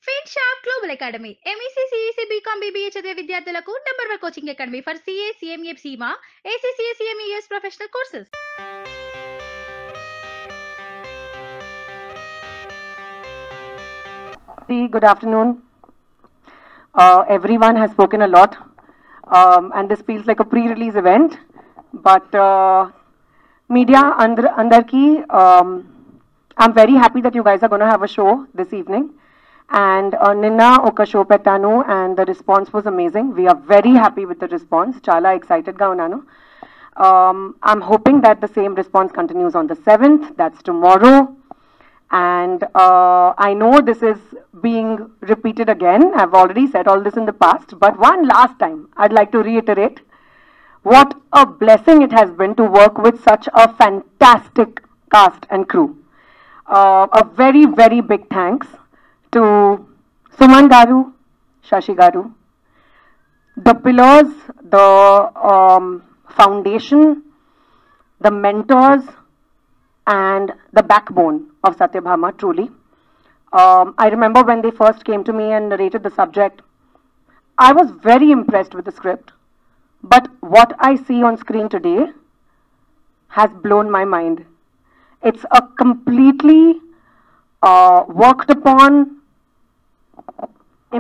ఫిన్ shop global academy MEC CEC BCom BBA చదివే విద్యార్థులకు number 1 coaching academy for CA CMA CIMA ACCA CMES professional courses. Good afternoon. Everyone has spoken a lot, and this feels like a pre-release event. But media, andarki, I'm very happy that you guys are going to have a show this evening. And Ninna oka show pettanu, and the response was amazing. We are very happy with the response. Chala excited ga unnanu. I'm hoping that the same response continues on the 7th. That's tomorrow. And I know this is being repeated again. I've already said all this in the past, but one last time, I'd like to reiterate what a blessing it has been to work with such a fantastic cast and crew. A very, very big thanks to Suman Garu, Shashi Garu, the pillars, the foundation, the mentors, and the backbone of Satyabhama, truly. I remember when they first came to me and narrated the subject, I was very impressed with the script. But what I see on screen today has blown my mind. It's a completely worked upon,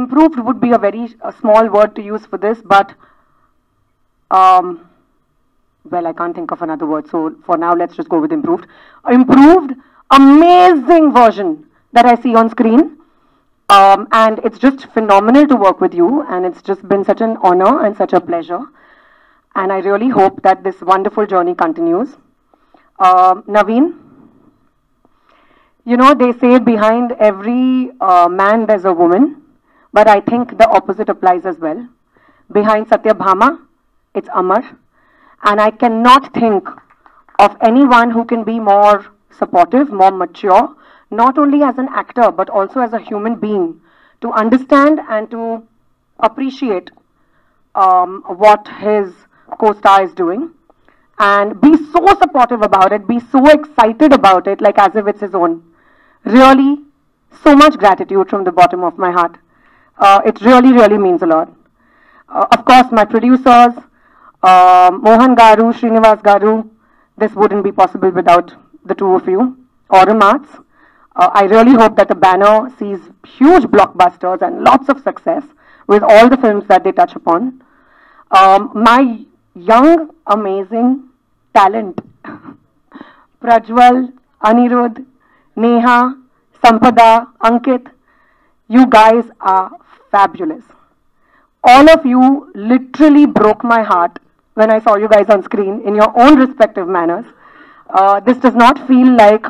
improved would be a very small word to use for this, but well, I can't think of another word, so for now let's just go with improved. Improved, amazing version that I see on screen, and it's just phenomenal to work with you, and it's just been such an honor and such a pleasure, and I really hope that this wonderful journey continues. Naveen, you know, they say behind every man there's a woman, but I think the opposite applies as well. Behind Satyabhama, it's Amar. And I cannot think of anyone who can be more supportive, more mature, not only as an actor, but also as a human being, to understand and to appreciate what his co-star is doing, and be so supportive about it, be so excited about it, like as if it's his own. Really, so much gratitude from the bottom of my heart. It really, really means a lot. Of course, my producers, Mohan Garu, Srinivas Garu, this wouldn't be possible without the two of you. Aurum Arts, I really hope that the banner sees huge blockbusters and lots of success with all the films that they touch upon. My young, amazing talent, Prajwal, Anirudh, Neha, Sampada, Ankit, you guys are fabulous. All of you literally broke my heart when I saw you guys on screen in your own respective manners. This does not feel like,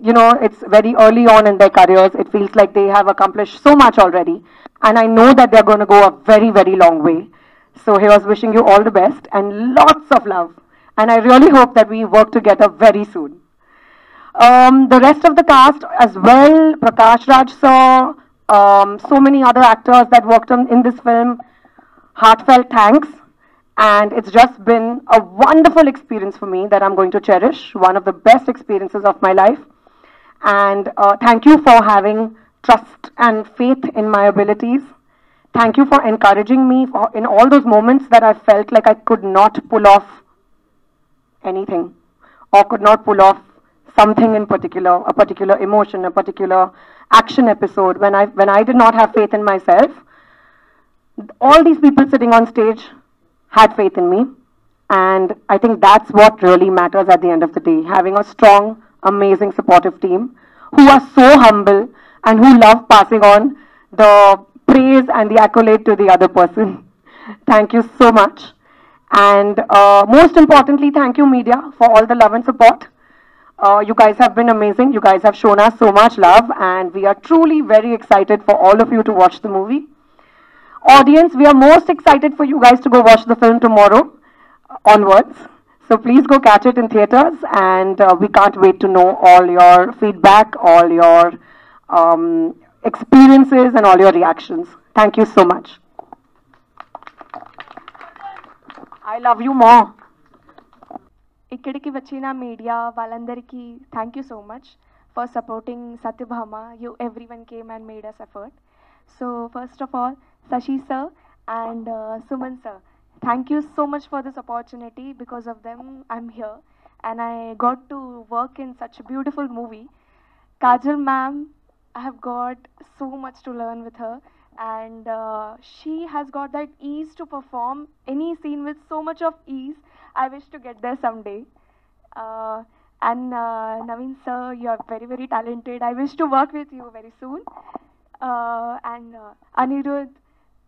you know, it's very early on in their careers. It feels like they have accomplished so much already. And I know that they're going to go a very, very long way. So here's wishing you all the best and lots of love. And I really hope that we work together very soon. The rest of the cast as well, Prakash Raj sir, so many other actors that worked in this film, heartfelt thanks. And it's just been a wonderful experience for me that I'm going to cherish, one of the best experiences of my life. And thank you for having trust and faith in my abilities. Thank you for encouraging me in all those moments that I felt like I could not pull off anything, or could not pull off something in particular, a particular emotion, a particular action episode. When I did not have faith in myself, all these people sitting on stage had faith in me, and I think that's what really matters at the end of the day, having a strong, amazing, supportive team who are so humble and who love passing on the praise and the accolade to the other person. Thank you so much. And most importantly, thank you media for all the love and support. You guys have been amazing. You guys have shown us so much love, and we are truly very excited for all of you to watch the movie. Audience, we are most excited for you guys to go watch the film tomorrow onwards. So please go catch it in theaters, and we can't wait to know all your feedback, all your experiences, and all your reactions. Thank you so much. I love you more. ఇక్కడికి వచ్చిన media వాళ్ళందరికీ thank you so much for supporting Satyabhama. Everyone came and made us effort. So first of all, Sashi sir and Suman sir, thank you so much for this opportunity. Because of them, I'm here and I got to work in such a beautiful movie. Kajal ma'am, I have got so much to learn with her, and she has got that ease to perform any scene with so much of ease. I wish to get there someday. Uh, and Naveen sir, you are very, very talented. I wish to work with you very soon. And Anirudh,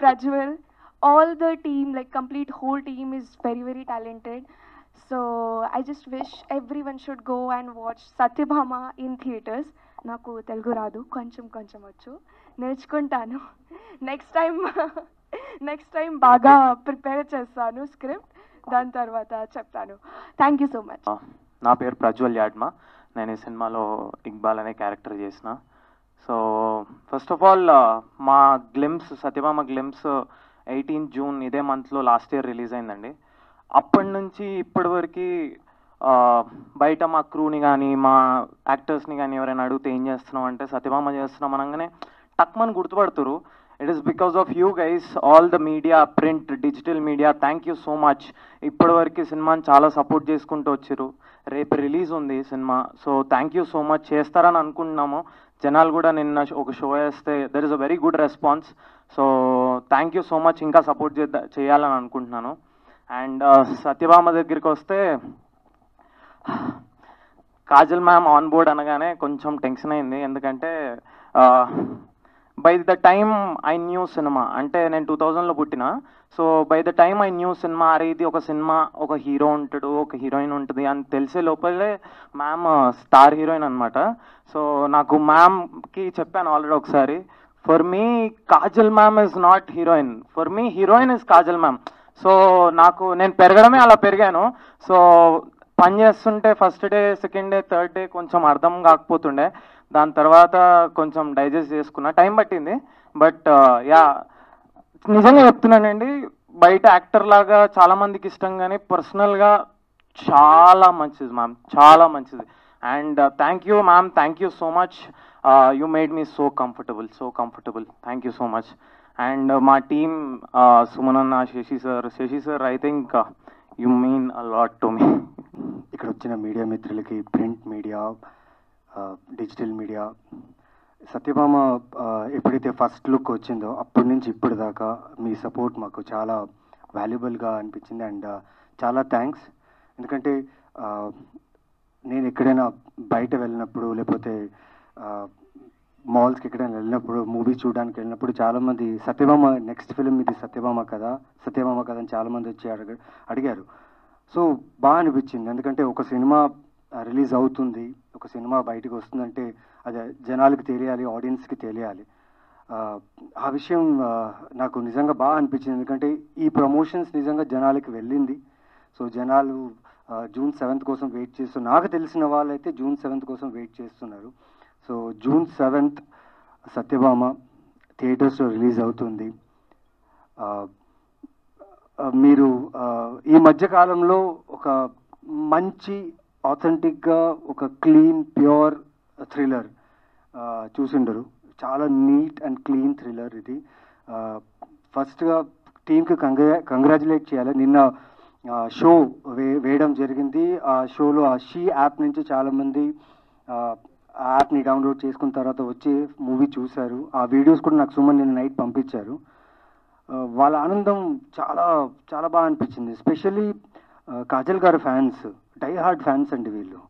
Prajwal, all the team, like complete whole team is very, very talented. So I just wish everyone should go and watch Satyabhama in theaters. నాకు తెలుగు రాదు, కొంచెం కొంచెం వచ్చు, నేర్చుకుంటాను. Next time బాగా prepare చేస్తాను script, దాని తర్వాత చెప్తాను. Thank you so much. నా పేరు ప్రజ్వల్ యాడ్మా. నేను ఈ సినిమాలో ఇక్బాల్ అనే క్యారెక్టర్ చేసిన. సో ఫస్ట్ ఆఫ్ ఆల్ మా గ్లిమ్స్, సత్యభామ గ్లిమ్స్ 18 జూన్ ఇదే మంత్లో లాస్ట్ ఇయర్ రిలీజ్ అయిందండి. అప్పటి నుంచి ఇప్పటి వరకు బయట మా క్రూని కానీ మా యాక్టర్స్ని కానీ ఎవరైనా అడిగితే ఏం చేస్తున్నాం అంటే సత్యభామ చేస్తున్నాం అనగానే టక్మని గుర్తుపడుతురు. It is because of you guys, all the media, print, digital media, thank you so much. ఇప్పటివరకు సినిమాని చాలా సపోర్ట్ చేసుకుంటూ వచ్చారు. రేపు రిలీజ్ ఉంది సినిమా. So thank you so much. చేస్తారని అనుకుంటున్నాము. జనాలు కూడా నిన్న ఒక షో వేస్తే there is a very good response. So thank you so much. ఇంకా సపోర్ట్ చేయాలని అనుకుంటున్నాను. అండ్ సత్యభామ దగ్గరికి వస్తే కాజల్ మ్యామ్ ఆన్ బోర్డ్ అనగానే కొంచెం టెన్షన్ అయింది. ఎందుకంటే by the time I knew cinema, అంటే నేను 2000లో పుట్టిన. So by the time I knew cinema, అరే ఇది ఒక సినిమా, ఒక హీరో ఉంటాడు, ఒక హీరోయిన్ ఉంటుంది అని తెలిసే లోపలే మ్యామ్ స్టార్ హీరోయిన్ అనమాట. సో నాకు మ్యామ్కి చెప్పాను ఆల్రెడీ ఒకసారి, for me Kajal ma'am is not heroine, for me heroine is Kajal ma'am. So నేను పెరగడమే అలా పెరిగాను. సో పని చేస్తుంటే first day, second day, third day కొంచెం అర్థం కాకపోతుండే. దాని తర్వాత కొంచెం డైజెస్ట్ చేసుకున్నా, టైం పట్టింది. బట్ యా, నిజంగా చెప్తున్నానండి, బయట యాక్టర్ లాగా చాలా మందికి ఇష్టం, కానీ పర్సనల్గా చాలా మంచిది మ్యామ్, చాలా మంచిది. And thank you ma'am, thank you so much. You made me so comfortable. Thank you so much. And మా టీమ్, సుమనన్న, Sashi sir, I think you mean a lot to me. ఇక్కడ వచ్చిన మీడియా మిత్రులకి, print media, digital media, Satyabhama ఎప్పుడైతే first look వచ్చిందో అప్పటి నుంచి ఇప్పటిదాకా మీ సపోర్ట్ మాకు చాలా వాల్యుబుల్గా అనిపించింది. అండ్ చాలా థ్యాంక్స్. ఎందుకంటే నేను ఎక్కడైనా బయట వెళ్ళినప్పుడు, లేకపోతే మాల్స్కి ఎక్కడైనా వెళ్ళినప్పుడు, మూవీ చూడడానికి వెళ్ళినప్పుడు చాలామంది సత్యభామ నెక్స్ట్ ఫిలిం ఇది సత్యభామ కదా అని చాలామంది వచ్చి అడిగారు. సో బాగా అనిపించింది. ఎందుకంటే ఒక సినిమా రిలీజ్ అవుతుంది, ఒక సినిమా బయటకు వస్తుందంటే అది జనాలకి తెలియాలి, ఆడియన్స్కి తెలియాలి. ఆ విషయం నాకు నిజంగా బాగా అనిపించింది. ఎందుకంటే ఈ ప్రమోషన్స్ నిజంగా జనాలకి వెళ్ళింది. సో జనాలు జూన్ 7th కోసం వెయిట్ చేస్తున్నారు. నాకు తెలిసిన వాళ్ళైతే జూన్ 7th కోసం వెయిట్ చేస్తున్నారు. సో జూన్ 7th సత్యభామ థియేటర్స్లో రిలీజ్ అవుతుంది. మీరు ఈ మధ్యకాలంలో ఒక మంచి ఆథెంటిక్గా ఒక క్లీన్, ప్యూర్ థ్రిల్లర్ చూసిండరు. చాలా నీట్ అండ్ క్లీన్ థ్రిల్లర్ ఇది. ఫస్ట్గా టీంకి కంగ్రాచులేట్ చేయాలి. నిన్న షో వేయడం జరిగింది. ఆ షోలో ఆ షీ యాప్ నుంచి చాలామంది ఆ యాప్ని డౌన్లోడ్ చేసుకున్న తర్వాత వచ్చి మూవీ చూశారు. ఆ వీడియోస్ కూడా నాకు సుమన్ నిన్న నైట్ పంపించారు. వాళ్ళ ఆనందం చాలా చాలా బాగా అనిపించింది. ఎస్పెషల్లీ కాజల్ గారి ఫ్యాన్స్, డై హార్డ్ ఫ్యాన్స్ అండి వీళ్ళు.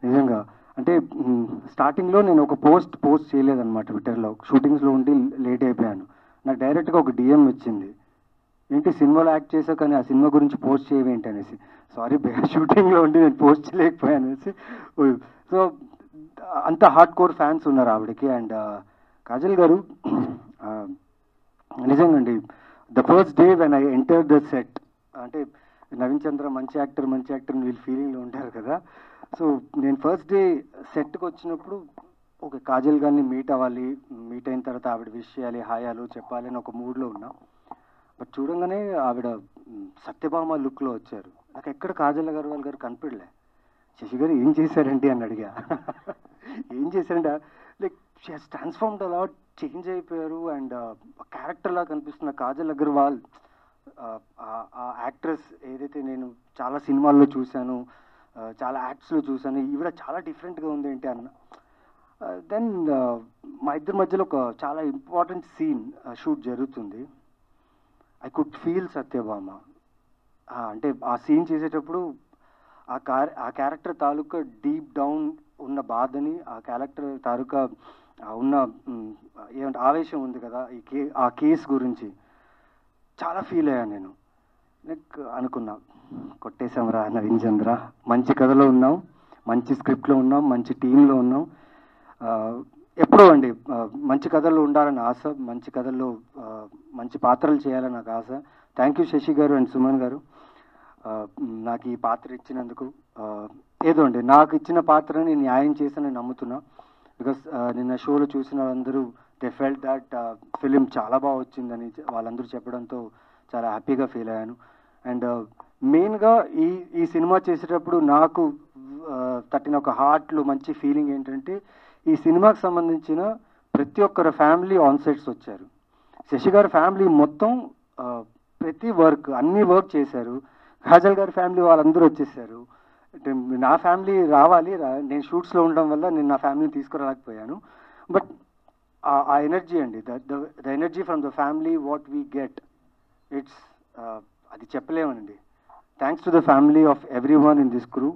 నిజంగా అంటే స్టార్టింగ్లో నేను ఒక పోస్ట్ చేయలేదన్నమాట ట్విట్టర్లో. షూటింగ్స్లో ఉండి లేట్ అయిపోయాను. నాకు డైరెక్ట్గా ఒక డిఎం వచ్చింది, ఏంటి సినిమాలో యాక్ట్ చేసావు కానీ ఆ సినిమా గురించి పోస్ట్ చేయవేంటి అనేసి. సారీ షూటింగ్లో ఉండి నేను పోస్ట్ చేయలేకపోయాను అనేసి. సో అంత హార్డ్ కోర్ ఫ్యాన్స్ ఉన్నారు ఆవిడకి. అండ్ కాజల్ గారు నిజంగా అండి, the first day when I enter the set, అంటే నవీన్ చంద్ర మంచి యాక్టర్ వీళ్ళు ఫీలింగ్లో ఉంటారు కదా. సో నేను ఫస్ట్ డే సెట్కి వచ్చినప్పుడు ఒక కాజల్ గారిని మీట్ అవ్వాలి, మీట్ అయిన తర్వాత ఆవిడ విష్ చేయాలి, హాయాలు చెప్పాలి అని ఒక మూడ్లో ఉన్నా. బట్ చూడంగానే ఆవిడ సత్యభామ లుక్లో వచ్చారు. నాకు ఎక్కడ కాజల్ గారు కనపడలే. శశి గారు ఏం చేశారండి అని అడిగా. ఏం చేశారంటే like she has transformed a lot, change అయిపోయారు. అండ్ క్యారెక్టర్లా కనిపిస్తున్న కాజల్ అగర్వాల్, ఆ యాక్ట్రెస్ ఏదైతే నేను చాలా సినిమాల్లో చూశాను, చాలా యాక్ట్స్లో చూశాను, ఈవిడ చాలా డిఫరెంట్గా ఉంది ఏంటి అన్న. దెన్ మా ఇద్దరి మధ్యలో ఒక చాలా ఇంపార్టెంట్ సీన్ షూట్ జరుగుతుంది. I could feel Satyabhama. అంటే ఆ సీన్ చేసేటప్పుడు ఆ క్యారెక్టర్ తాలూకా డీప్ డౌన్ ఉన్న బాధని, ఆ క్యారెక్టర్ తాలూకా ఉన్న ఏమంటే ఆవేశం ఉంది కదా ఆ కేసు గురించి చాలా ఫీల్ అయ్యాను నేను. లైక్ అనుకున్నా, కొట్టేశాంరా నవీన్ చంద్ర, మంచి కథలో ఉన్నాం, మంచి స్క్రిప్ట్లో ఉన్నాం, మంచి టీంలో ఉన్నాం. ఎప్పుడో అండి మంచి కథల్లో ఉండాలని ఆశ, మంచి కథల్లో మంచి పాత్రలు చేయాలని నాకు ఆశ. థ్యాంక్ యూ శశి గారు అండ్ సుమన్ గారు నాకు ఈ పాత్ర ఇచ్చినందుకు. ఏదో అండి నాకు ఇచ్చిన పాత్రని న్యాయం చేసి నేను నమ్ముతున్నా. బికాస్ నిన్న షోలో చూసిన వాళ్ళందరూ దే ఫెల్ట్ దట్ ఫిలిం చాలా బాగా వచ్చిందని వాళ్ళందరూ చెప్పడంతో చాలా హ్యాపీగా ఫీల్ అయ్యాను. అండ్ మెయిన్గా ఈ సినిమా చేసేటప్పుడు నాకు తట్టిన ఒక హార్ట్లో మంచి ఫీలింగ్ ఏంటంటే, ఈ సినిమాకి సంబంధించిన ప్రతి ఒక్కరి ఫ్యామిలీ ఆన్సైట్స్ వచ్చారు. శశి గారి ఫ్యామిలీ మొత్తం ప్రతి అన్ని వర్క్ చేశారు. కాజల్ గారి ఫ్యామిలీ వాళ్ళందరూ వచ్చేసారు. నా ఫ్యామిలీ రావాలి, నేను షూట్స్లో ఉండడం వల్ల నేను నా ఫ్యామిలీని తీసుకురాలేకపోయాను. బట్ ఆ ఎనర్జీ అండి, the energy from the family what we get, it's అది చెప్పలేమనండి. Thanks to the family of everyone in this crew.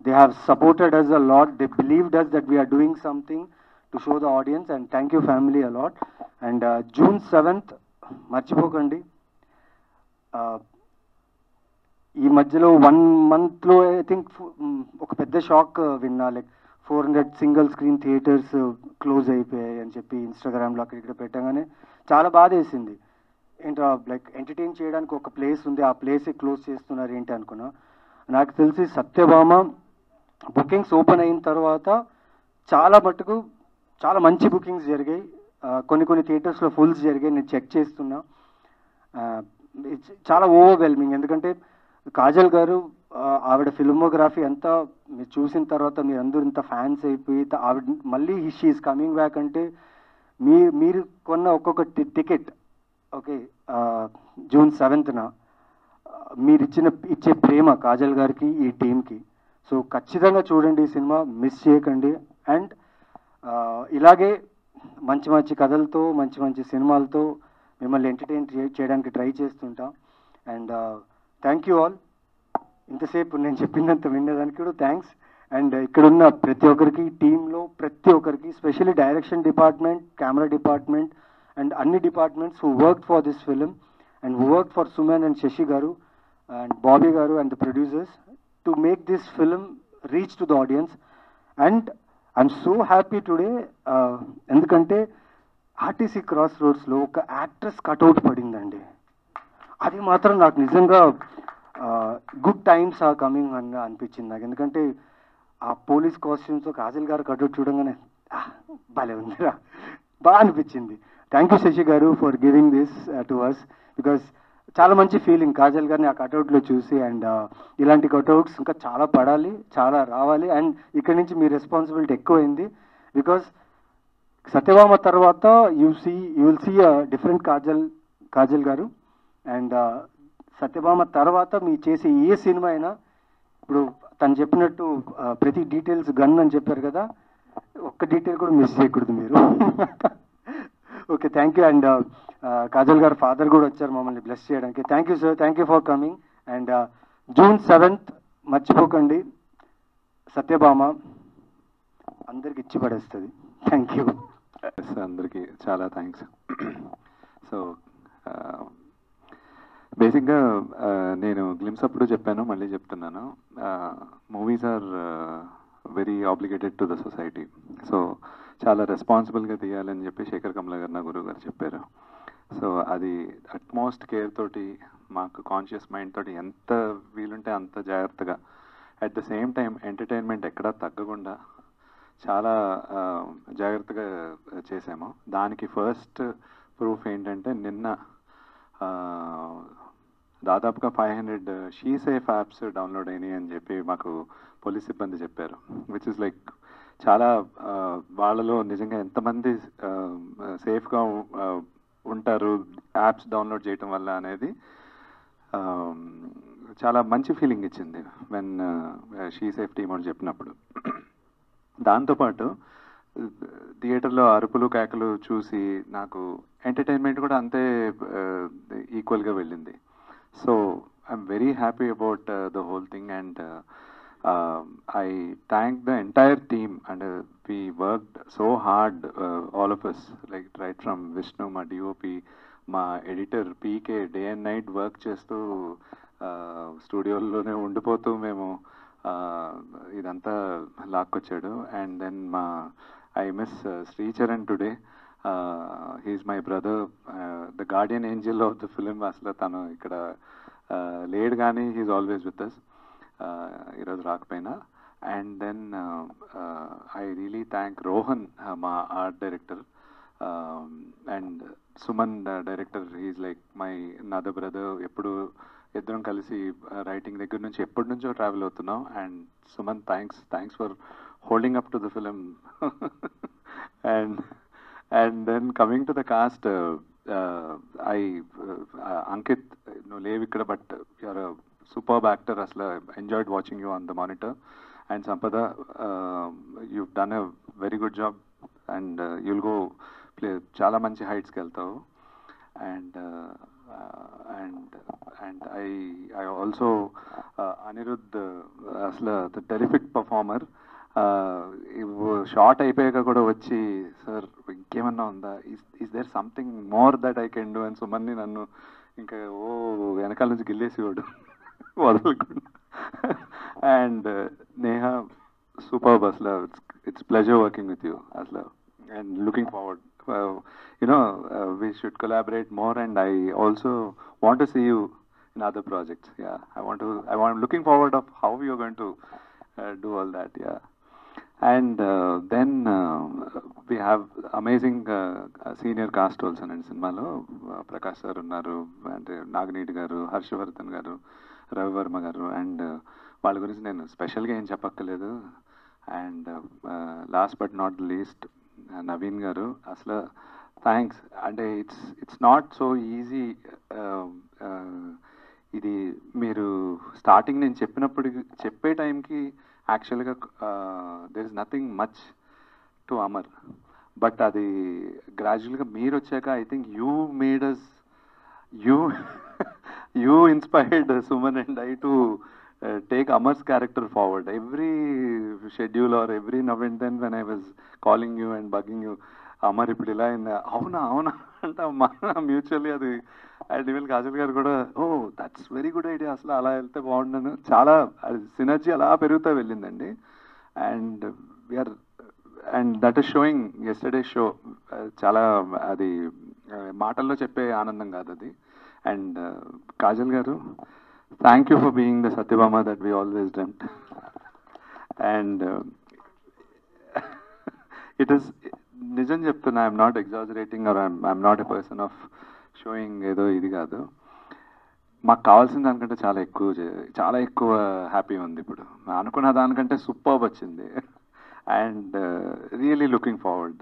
They have supported us a lot. They believed us that we are doing something to show the audience, and thank you family a lot. And June 7th మర్చిపోకండి. ఈ మధ్యలో 1 monthలో I think ఒక పెద్ద shock విన్నా. Like 400 single screen theatres close అయిపోయాయి అని చెప్పి ఇన్స్టాగ్రామ్లో అక్కడ ఇక్కడ పెట్టగానే చాలా బాధ వేసింది. ఏంటో లైక్ ఎంటర్టైన్ చేయడానికి ఒక ప్లేస్ ఉంది, ఆ ప్లేసే క్లోజ్ చేస్తున్నారు ఏంటి అనుకున్నా. నాకు తెలిసి సత్యభామ బుకింగ్స్ ఓపెన్ అయిన తర్వాత చాలా మటుకు చాలా మంచి బుకింగ్స్ జరిగాయి. కొన్ని థియేటర్స్లో ఫుల్స్ జరిగాయి, నేను చెక్ చేస్తున్నా. చాలా ఓవర్వెల్మింగ్. ఎందుకంటే కాజల్ గారు ఆవిడ ఫిల్మోగ్రఫీ అంతా మీరు చూసిన తర్వాత మీరు అందరూ ఇంత ఫ్యాన్స్ అయిపోయి ఆవిడ మళ్ళీ షీ ఈస్ కమింగ్ బ్యాక్ అంటే మీరు కొన్న ఒక్కొక్క టికెట్ ఓకే June 7th మీరు ఇచ్చే ప్రేమ కాజల్ గారికి ఈ టీంకి. సో ఖచ్చితంగా చూడండి ఈ సినిమా, మిస్ చేయకండి. అండ్ ఇలాగే మంచి కథలతో మంచి సినిమాలతో మిమ్మల్ని ఎంటర్టైన్ చేయడానికి ట్రై చేస్తుంటాం. And thank you all. ఇంతసేపు నేను చెప్పినంత వినేదానికి కూడా థ్యాంక్స్. అండ్ ఇక్కడున్న ప్రతి ఒక్కరికి, టీంలో ప్రతి ఒక్కరికి, specially direction department, camera department and అన్ని departments who work for this film and who worked for Suman and Shashi Garu and Bobby Garu and the producers to make this film reach to the audience. And I'm so happy today ఎందుకంటే RTC cross రోడ్స్లో ఒక actress cutout పడిందండి. అది మాత్రం నాకు నిజంగా good times are coming అని అనిపించింది నాకు. ఎందుకంటే ఆ పోలీస్ కాస్ట్యూమ్స్తో కాజల్ గారు కట్అవుట్ చూడంగానే భలే ఉందిరా, బాగా అనిపించింది. Thank you Shashi garu for giving this to us. Because చాలా మంచి ఫీలింగ్ కాజల్ గారిని ఆ కట్అవుట్లో చూసి. అండ్ ఇలాంటి కట్అవుట్స్ ఇంకా చాలా పడాలి, చాలా రావాలి. అండ్ ఇక్కడి నుంచి మీ రెస్పాన్సిబిలిటీ ఎక్కువైంది. బికాస్ సత్యభామ తర్వాత you will see a different Kajal garu. And Satyabhama తర్వాత మీ చేసే ఏ సినిమా అయినా, ఇప్పుడు తను చెప్పినట్టు ప్రతి డీటెయిల్స్ గన్ అని చెప్పారు కదా, ఒక్క డీటెయిల్ కూడా మిస్ చేయకూడదు మీరు. Okay, thank you. And Kajal గారు ఫాదర్ కూడా వచ్చారు మమ్మల్ని బ్లెస్ చేయడానికి. Thank you sir, thank you for coming. And June 7th మర్చిపోకండి, సత్యభామ అందరికి ఇచ్చి పడేస్తుంది. Thank you. అందరికీ చాలా థ్యాంక్స్. సో బేసిక్గా నేను గ్లిమ్స్ అప్పుడు చెప్పాను, మళ్ళీ చెప్తున్నాను, movies are very obligated to the society. So చాలా రెస్పాన్సిబుల్గా తీయాలని చెప్పి శేఖర్ కమల గారు నా గురువు గారు చెప్పారు. సో అది అట్మోస్ట్ కేర్ తోటి, మాకు కాన్షియస్ మైండ్ తోటి ఎంత వీలుంటే అంత జాగ్రత్తగా, at the same time entertainment ఎక్కడా తగ్గకుండా చాలా జాగ్రత్తగా చేసాము. దానికి ఫస్ట్ ప్రూఫ్ ఏంటంటే నిన్న దాదాపుగా 500 షీ సేఫ్ యాప్స్ డౌన్లోడ్ అయినాయి అని చెప్పి మాకు పోలీస్ సిబ్బంది చెప్పారు. విచ్ ఇస్ లైక్ చాలా వాళ్ళలో నిజంగా ఎంతమంది సేఫ్గా ఉంటారు యాప్స్ డౌన్లోడ్ చేయటం వల్ల అనేది చాలా మంచి ఫీలింగ్ ఇచ్చింది వెన్ షీ సేఫ్ టీమ్ అని చెప్పినప్పుడు. దాంతోపాటు థియేటర్లో అరుపులు కేకలు చూసి నాకు ఎంటర్టైన్మెంట్ కూడా అంతే ఈక్వల్గా వెళ్ళింది. So I'm very happy about the whole thing and I thank the entire team and we worked so hard, all of us, like right from Vishnu, my DOP, my editor PK, day and night work చేస్తూ స్టూడియోలోనే ఉండిపోతూ మేము ఇదంతా లాక్కొచ్చాడు. And then I miss Sricharan today. He's my brother, the guardian angel of the film. అసలు తను ఇక్కడ లేడు కానీ హీఈస్ ఆల్వేస్ విత్ అస్. ఈరోజు రాకపోయినా. And then I really thank Rohan, మా art director, and Suman director. He's like my other brother. ఎప్పుడు ఇద్దరం కలిసి రైటింగ్ దగ్గర నుంచి ఎప్పటి నుంచో ట్రావెల్ అవుతున్నాం. And Suman, thanks for holding up to the film. And then coming to the cast, Ankit, నువ్వు లేవు ఇక్కడ, but you're superb actor. Asla enjoyed watching you on the monitor. And Sampada, you've done a very good job and you'll go play chala manchi heights ki veltavu. And I also Anirudh, asla the terrific performer. Shot అయిపోయాక కూడా వచ్చి, sir ఇంకేమన్నా ఉందా, is there something more that I can do అని సుమన్ని నన్ను ఇంకా వెనకాల నుంచి గిల్లేసేవాడు వదలకుండా. అండ్ నేహ, సూపర్బ్ అసలు. It's pleasure working with you అసలు. And looking forward, we should collaborate more and I also want to see you in other projects. I'm looking forward of how you're going to do all that. And then we have amazing senior cast also in సినిమాలో. Prakash sir ఉన్నారు, అంటే నాగనీటి గారు, హర్షవర్ధన్ గారు, రవివర్మ గారు. And వాళ్ళ గురించి నేను స్పెషల్గా ఏం చెప్పక్కర్లేదు. And last but not least Naveen గారు. అసలు థ్యాంక్స్. అంటే ఇట్స్ నాట్ సో ఈజీ. ఇది మీరు స్టార్టింగ్ నేను చెప్పే టైంకి యాక్చువల్గా there is nothing much to Amar. But అది గ్రాడ్యువల్గా మీరు వచ్చాక I think you made us, you inspired Suman and I to take Amar's character forward. Every schedule or every now and then when I was calling you and bugging you, Amar ఇప్పుడు ఇలా అయింది, అవునా అంటే mutually అది. And even Kajal గారు కూడా, that's very good idea, అసలు అలా వెళ్తే బాగుండను. చాలా సినర్జీ అలా పెరుగుతూ వెళ్ళిందండి. And and that is showing yesterday show. చాలా అది మాటల్లో చెప్పే ఆనందం కాదు అది. And Kajal garu, thank you for being the Satyabhama that we always dreamt. And it is nijam cheptuna, I'm not exaggerating or I'm not a person of showing edo idi kaadu. మాకు కావాల్సిన దానికంటే చాలా ఎక్కువ happy ఉంది ఇప్పుడు. అనుకున్న దానికంటే superb వచ్చింది. And really looking forward.